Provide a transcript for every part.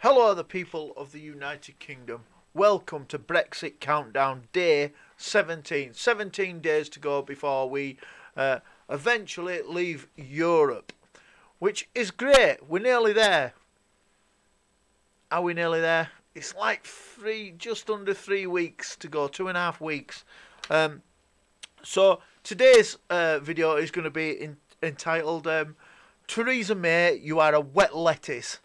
Hello the people of the United Kingdom. Welcome to Brexit Countdown Day 17. 17 days to go before we eventually leave Europe. Which is great. We're nearly there. Are we nearly there? It's like just under 3 weeks to go. 2.5 weeks. So today's video is going to be entitled Theresa May, you are a wet lettuce.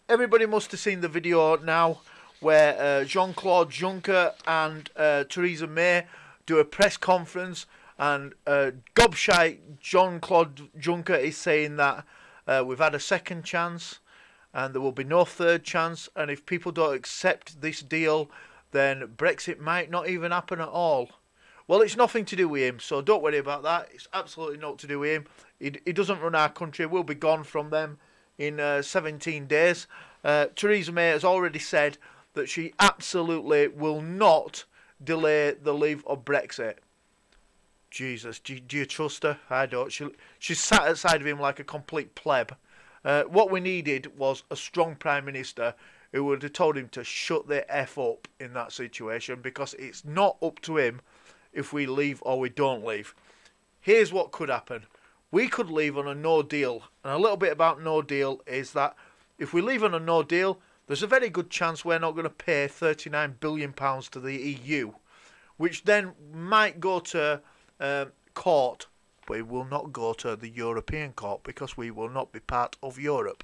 Everybody must have seen the video now where Jean-Claude Juncker and Theresa May do a press conference, and gobshite Jean-Claude Juncker is saying that we've had a second chance and there will be no third chance, and if people don't accept this deal then Brexit might not even happen at all. Well, it's nothing to do with him, so don't worry about that. It's absolutely not to do with him. He doesn't run our country. We'll be gone from them in 17 days. Theresa May has already said that she absolutely will not delay the leave of Brexit. Jesus, do you trust her? I don't. She's sat outside of him like a complete pleb. What we needed was a strong Prime Minister who would have told him to shut the F up in that situation, because it's not up to him if we leave or we don't leave. Here's what could happen. We could leave on a no deal. And a little bit about no deal is that if we leave on a no deal, there's a very good chance we're not going to pay £39 billion to the EU, which then might go to court, but it will not go to the European court because we will not be part of Europe.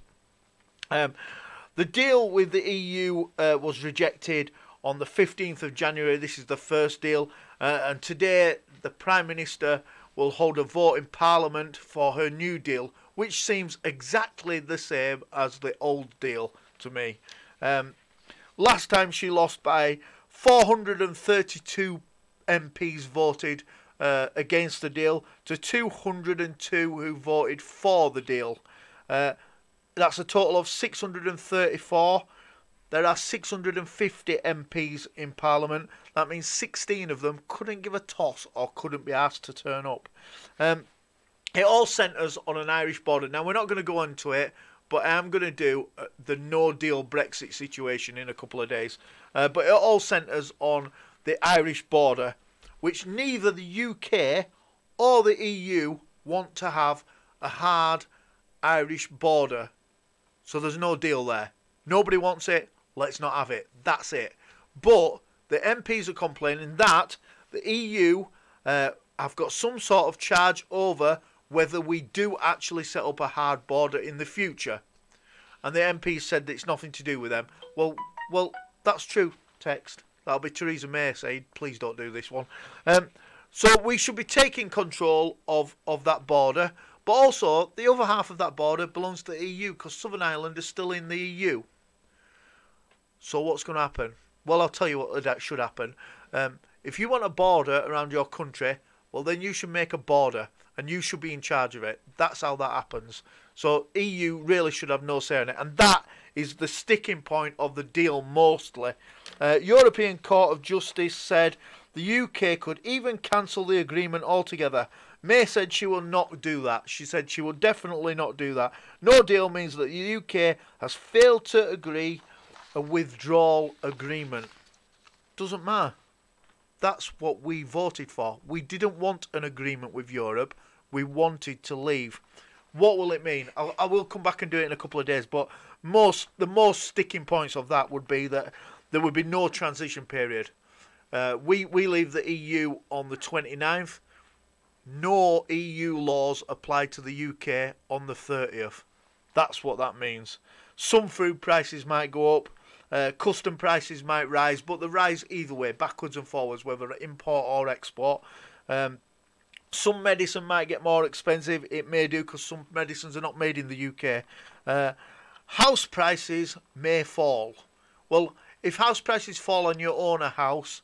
The deal with the EU was rejected on the 15th of January. This is the first deal, and today the Prime Minister will hold a vote in Parliament for her new deal, which seems exactly the same as the old deal to me. Last time she lost by 432 MPs voted against the deal to 202 who voted for the deal. That's a total of 634. There are 650 MPs in Parliament. That means 16 of them couldn't give a toss or couldn't be asked to turn up. It all centres on an Irish border. Now, we're not going to go into it, but I am going to do the no-deal Brexit situation in a couple of days. But it all centres on the Irish border, which neither the UK or the EU want to have a hard Irish border. So there's no deal there. Nobody wants it. Let's not have it. That's it. But the MPs are complaining that the EU have got some sort of charge over whether we do actually set up a hard border in the future. And the MPs said that it's nothing to do with them. Well, that's true. Text. That'll be Theresa May saying, please don't do this one. So we should be taking control of that border. But also, the other half of that border belongs to the EU because Southern Ireland is still in the EU. So what's going to happen? Well, I'll tell you what that should happen. If you want a border around your country, well, then you should make a border and you should be in charge of it. That's how that happens. So EU really should have no say in it. And that is the sticking point of the deal mostly. European Court of Justice said the UK could even cancel the agreement altogether. May said she will not do that. She said she will definitely not do that. No deal means that the UK has failed to agree a withdrawal agreement. Doesn't matter. That's what we voted for. We didn't want an agreement with Europe. We wanted to leave. What will it mean? I will come back and do it in a couple of days, but the most sticking points of that would be that there would be no transition period. We leave the EU on the 29th. No EU laws apply to the UK on the 30th. That's what that means. Some food prices might go up. Custom prices might rise, but they rise either way, backwards and forwards, whether import or export. Some medicine might get more expensive. It may do because some medicines are not made in the UK. House prices may fall. Well, if house prices fall and you own a house,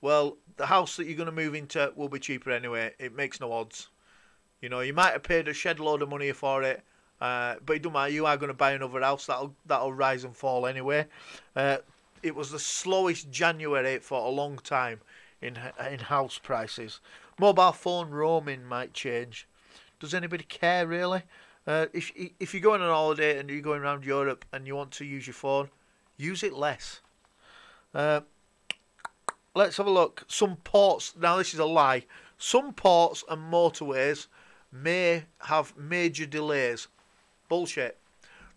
well, the house that you're going to move into will be cheaper anyway. It makes no odds. You know, you might have paid a shed load of money for it, but it don't matter. You are going to buy another house. That'll rise and fall anyway. It was the slowest January for a long time in house prices. Mobile phone roaming might change. Does anybody care really? If you're going on holiday and you're going around Europe and you want to use your phone, use it less. Let's have a look. Some ports, now this is a lie, some ports and motorways may have major delays. Bullshit.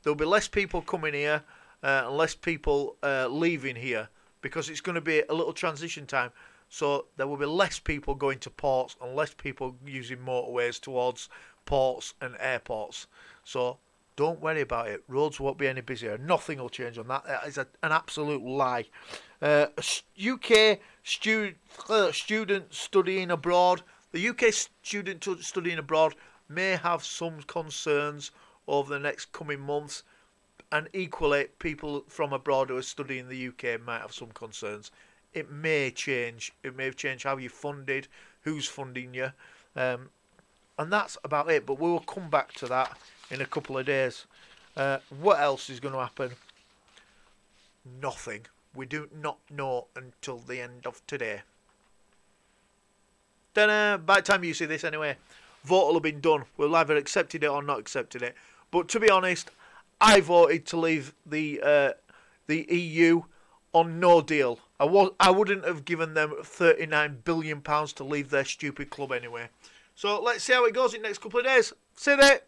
There'll be less people coming here and less people leaving here because it's going to be a little transition time. So there will be less people going to ports and less people using motorways towards ports and airports. So don't worry about it. Roads won't be any busier. Nothing will change on that. That is an absolute lie. UK student studying abroad. The UK student studying abroad may have some concerns over the next coming months, and equally people from abroad who are studying in the UK might have some concerns. It may change. It may change how you're funded, who's funding you, and that's about it. But we will come back to that in a couple of days. What else is going to happen? Nothing. We do not know until the end of today. Then by the time you see this anyway, vote will have been done. We'll either accepted it or not accepted it. But to be honest, I voted to leave the EU on no deal. I wouldn't have given them £39 billion to leave their stupid club anyway. So let's see how it goes in the next couple of days. See you there.